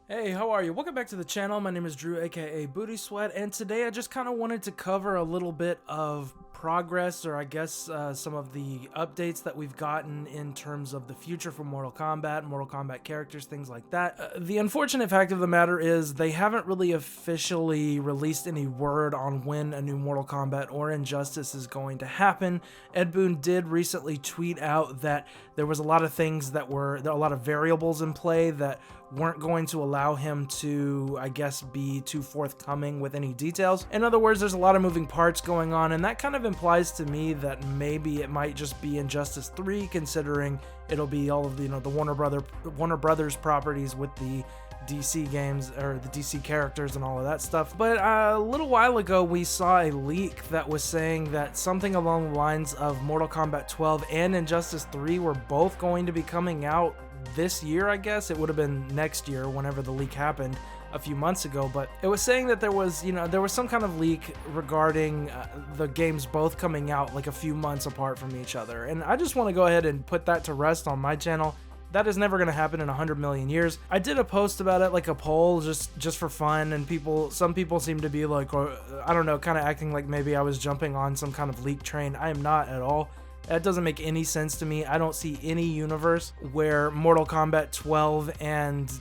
Hey, how are you? Welcome back to the channel. My name is Drew, aka Booty Sweat, and today I just kind of wanted to cover a little bit of progress, or I guess some of the updates that we've gotten in terms of the future for Mortal Kombat characters, things like that. The unfortunate fact of the matter is they haven't really officially released any word on when a new Mortal Kombat or Injustice is going to happen. Ed Boon did recently tweet out that there was a lot of things that were, a lot of variables in play that weren't going to allow him to, I guess, be too forthcoming with any details. In other words, there's a lot of moving parts going on, and that kind of implies to me that maybe it might just be Injustice 3, considering it'll be all of the, the Warner Brothers properties with the DC games, or the DC characters and all of that stuff. But a little while ago we saw a leak that was saying that something along the lines of Mortal Kombat 12 and Injustice 3 were both going to be coming out this year. I guess it would have been next year whenever the leak happened a few months ago, but it was saying that there was some kind of leak regarding the games both coming out like a few months apart from each other. And I just want to go ahead and put that to rest on my channel. That is never going to happen in 100 million years. I did a post about it, like a poll, just for fun, and some people seem to be like, I don't know, kind of acting like maybe I was jumping on some kind of leak train. I am not at all. That doesn't make any sense to me. I don't see any universe where Mortal Kombat 12 and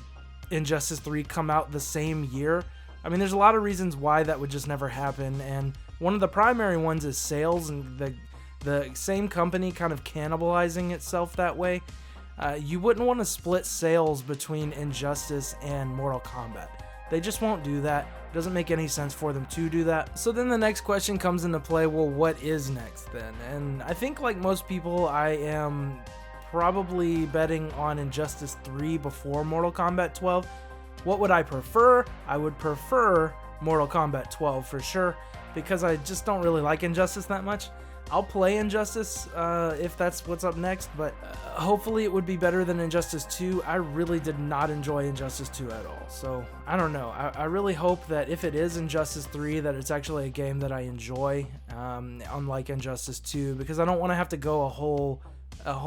Injustice 3 come out the same year. I mean, there's a lot of reasons why that would just never happen, and one of the primary ones is sales, and the same company kind of cannibalizing itself that way. You wouldn't want to split sales between Injustice and Mortal Kombat. They just won't do that. It doesn't make any sense for them to do that. So then the next question comes into play, well, what is next then? And I think, like most people, I am probably betting on Injustice 3 before Mortal Kombat 12. What would I prefer? I would prefer Mortal Kombat 12 for sure, because I just don't really like Injustice that much. I'll play Injustice if that's what's up next, but hopefully it would be better than Injustice 2. I really did not enjoy Injustice 2 at all, so I don't know. I really hope that if it is Injustice 3, that it's actually a game that I enjoy, unlike Injustice 2, because I don't want to have to go a whole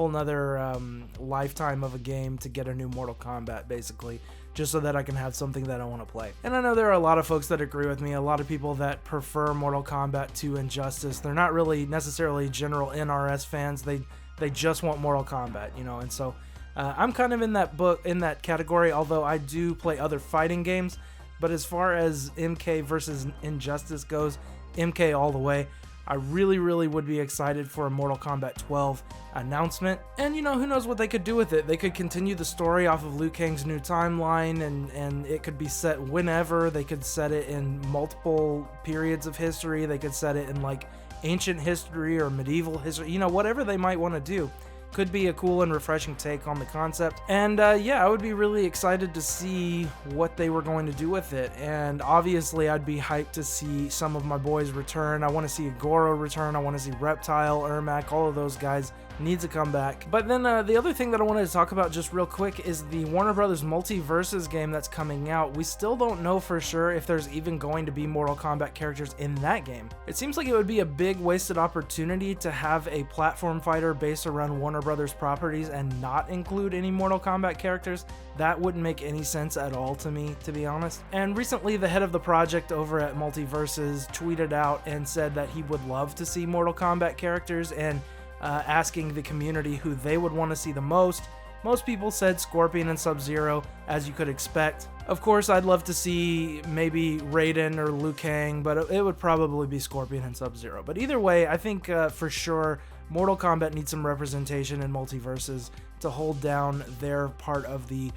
nother lifetime of a game to get a new Mortal Kombat, basically, just so that I can have something that I want to play. And I know there are a lot of folks that agree with me, a lot of people that prefer Mortal Kombat to Injustice. They're not really necessarily general NRS fans, they just want Mortal Kombat, and so I'm kind of in that category, although I do play other fighting games. But as far as MK versus Injustice goes, MK all the way. I really would be excited for a Mortal Kombat 12 announcement. And who knows what they could do with it. They could continue the story off of Liu Kang's new timeline, and it could be set whenever. They could set it in multiple periods of history. They could set it in like ancient history or medieval history. Whatever they might want to do. Could be a cool and refreshing take on the concept. And yeah, I would be really excited to see what they were going to do with it. And obviously I'd be hyped to see some of my boys return. I want to see Goro return. I want to see Reptile, Ermac, all of those guys need to come back. But then the other thing that I wanted to talk about just real quick is the Warner Brothers Multiverses game that's coming out. We still don't know for sure if there's even going to be Mortal Kombat characters in that game. It seems like it would be a big wasted opportunity to have a platform fighter based around Warner Brothers properties and not include any Mortal Kombat characters. That wouldn't make any sense at all to me, to be honest. And recently the head of the project over at Multiverses tweeted out and said that he would love to see Mortal Kombat characters, and asking the community who they would want to see the most. Most people said Scorpion and Sub-Zero, as you could expect. Of course, I'd love to see maybe Raiden or Liu Kang, but it would probably be Scorpion and Sub-Zero. But either way, I think for sure Mortal Kombat needs some representation in Multiverses to hold down their part of the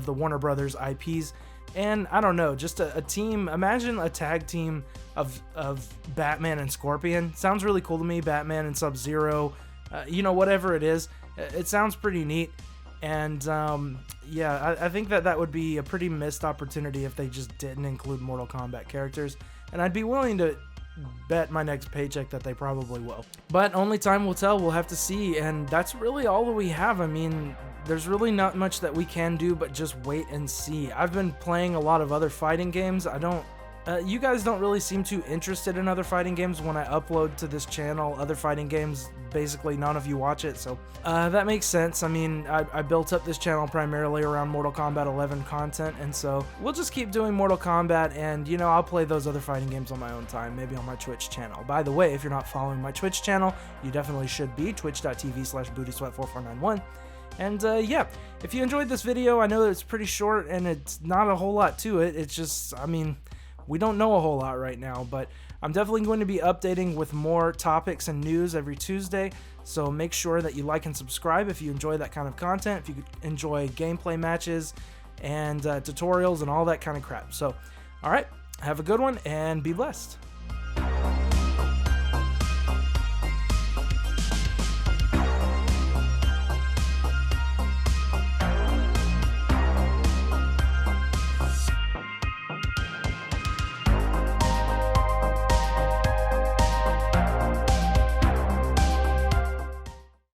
Warner Brothers IPs. And I don't know, just a team, imagine a tag team of Batman and Scorpion. Sounds really cool to me. Batman and Sub-Zero, whatever it is. It sounds pretty neat. And yeah, I think that would be a pretty missed opportunity if they just didn't include Mortal Kombat characters. And I'd be willing to bet my next paycheck that they probably will. But only time will tell. We'll have to see. And that's really all that we have. I mean, there's really not much that we can do but just wait and see. I've been playing a lot of other fighting games. I don't You guys don't really seem too interested in other fighting games when I upload to this channel. Other fighting games, basically none of you watch it, so that makes sense. I mean, I built up this channel primarily around Mortal Kombat 11 content, and so we'll just keep doing Mortal Kombat, and you know, I'll play those other fighting games on my own time, maybe on my Twitch channel. By the way, if you're not following my Twitch channel, you definitely should be, twitch.tv/bootysweat4491. And yeah, if you enjoyed this video, I know that it's pretty short and it's not a whole lot to it. It's just, I mean, we don't know a whole lot right now, but I'm definitely going to be updating with more topics and news every Tuesday, so make sure that you like and subscribe if you enjoy that kind of content, if you enjoy gameplay matches and tutorials and all that kind of crap. So, alright, have a good one and be blessed.